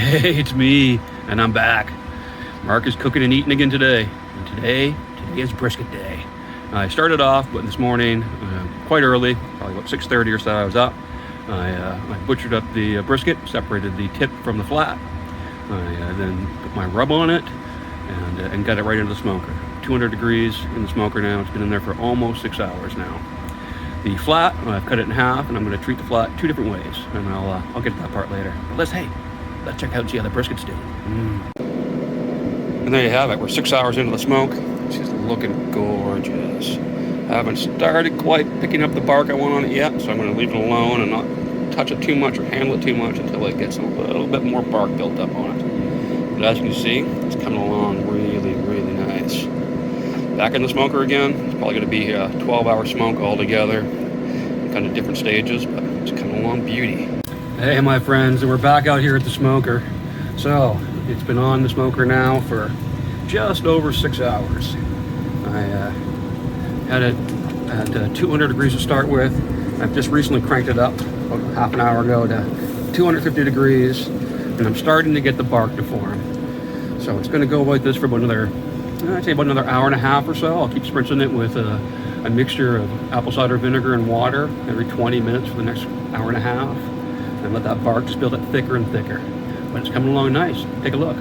Hey, it's me, and I'm back. Mark is cooking and eating again today. And today is brisket day. I started off this morning quite early, probably about 6:30 or so. I was up. I butchered up the brisket, separated the tip from the flat. I then put my rub on it and got it right into the smoker. 200 degrees in the smoker now. It's been in there for almost 6 hours now. The flat, I've cut it in half, and I'm going to treat the flat two different ways, and I'll get to that part later. But let's check out and see how the brisket's doing. And there you have it. We're 6 hours into the smoke. She's looking gorgeous. I haven't started quite picking up the bark I want on it yet, so I'm going to leave it alone and not touch it too much or handle it too much until it gets a little bit more bark built up on it. But as you can see, it's coming along really, really nice. Back in the smoker again. It's probably going to be a 12-hour smoke altogether, kind of different stages, but it's coming along beauty. Hey, my friends, and we're back out here at the smoker. So it's been on the smoker now for just over 6 hours. I had it at 200 degrees to start with. I've just recently cranked it up about half an hour ago to 250 degrees, and I'm starting to get the bark to form. So it's going to go like this for about another hour and a half or so. I'll keep spritzing it with a mixture of apple cider vinegar and water every 20 minutes for the next hour and a half, and let that bark just build up thicker and thicker. But it's coming along nice. Take a look.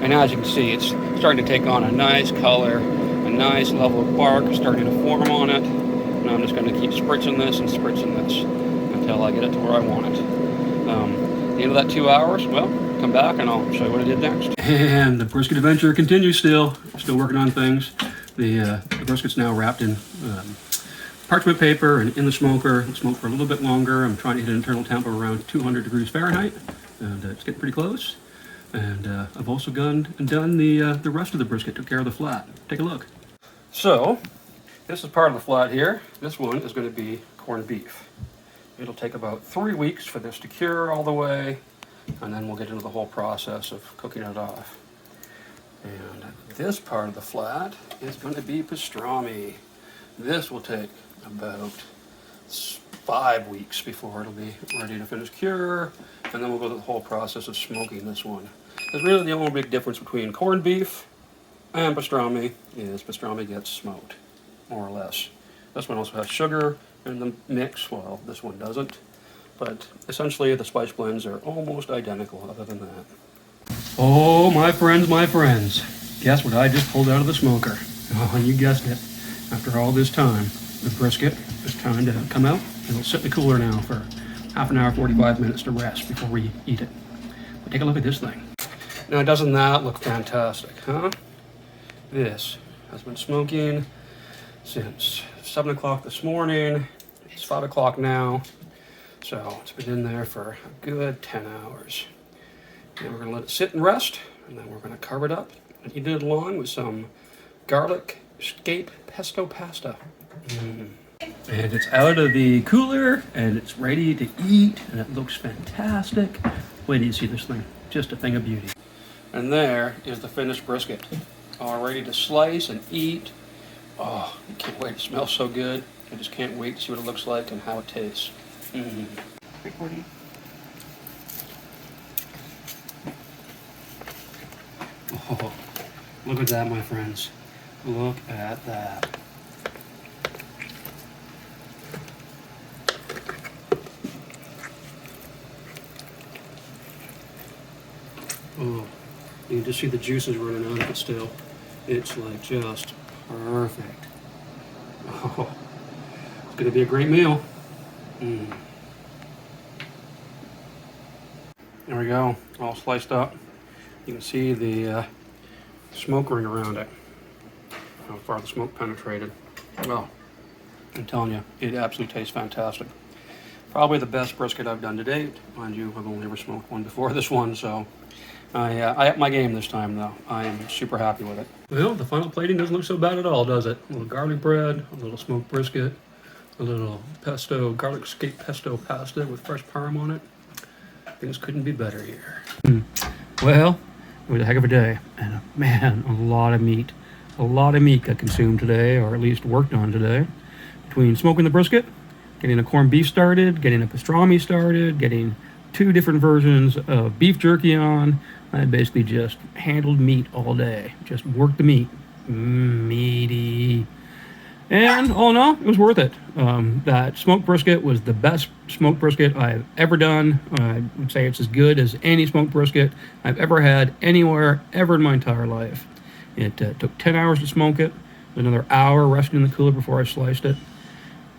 And as you can see, it's starting to take on a nice color, a nice level of bark starting to form on it. And I'm just going to keep spritzing this until I get it to where I want it. At the end of that 2 hours, well, come back and I'll show you what I did next. And the brisket adventure continues still working on things. The brisket's now wrapped in parchment paper and in the smoker. It'll smoke for a little bit longer. I'm trying to hit an internal temp of around 200 degrees Fahrenheit, and it's getting pretty close. And I've also done the rest of the brisket, took care of the flat. Take a look. So, this is part of the flat here. This one is going to be corned beef. It'll take about 3 weeks for this to cure all the way, and then we'll get into the whole process of cooking it off. And this part of the flat is going to be pastrami. This will take about 5 weeks before it'll be ready to finish cure, and then we'll go through the whole process of smoking this one. Because really the only big difference between corned beef and pastrami is pastrami gets smoked, more or less. This one also has sugar in the mix, well, this one doesn't. But essentially the spice blends are almost identical other than that. Oh, my friends, guess what I just pulled out of the smoker? Oh, you guessed it. After all this time, the brisket is time to come out. It'll sit in the cooler now for half an hour, 45 minutes to rest before we eat it. But take a look at this thing. Now, doesn't that look fantastic, huh? This has been smoking since 7 o'clock this morning. It's 5 o'clock now. So it's been in there for a good 10 hours. And we're going to let it sit and rest, and then we're going to carve it up and eat it along with some garlic scape pesto pasta. And it's out of the cooler, and it's ready to eat, and it looks fantastic. Wait till you see this thing. Just a thing of beauty. And there is the finished brisket, all ready to slice and eat. Oh, I can't wait. It smells so good. I just can't wait to see what it looks like and how it tastes. Recording. Oh, look at that, my friends. Look at that. Oh, you can just see the juices running out of it still. It's like just perfect. Oh, it's gonna be a great meal. There we go, all sliced up. You can see the smoke ring around it, how far the smoke penetrated. Well, I'm telling you, it absolutely tastes fantastic. Probably the best brisket I've done to date. Mind you, I've only ever smoked one before this one, so I upped my game this time, though. I am super happy with it. Well, the final plating doesn't look so bad at all, does it? A little garlic bread, a little smoked brisket, a little pesto, garlic scape pesto pasta with fresh parm on it. Things couldn't be better here. Well, it was a heck of a day, and man, a lot of meat. A lot of meat got consumed today, or at least worked on today. Between smoking the brisket, getting a corned beef started, getting a pastrami started, getting 2 different versions of beef jerky on. I basically just handled meat all day, just worked the meat. Meaty. And all in all, it was worth it. That smoked brisket was the best smoked brisket I've ever done. I would say it's as good as any smoked brisket I've ever had anywhere, ever in my entire life. It took 10 hours to smoke it, another hour resting in the cooler before I sliced it.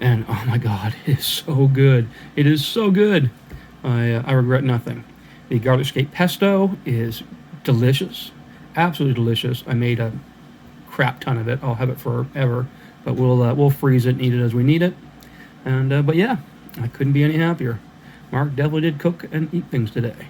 And oh my God, it is so good. It is so good. I regret nothing. The garlic skate pesto is delicious, absolutely delicious. I made a crap ton of it. I'll have it forever, but we'll freeze it and eat it as we need it. And but yeah, I couldn't be any happier. Mark definitely did cook and eat things today.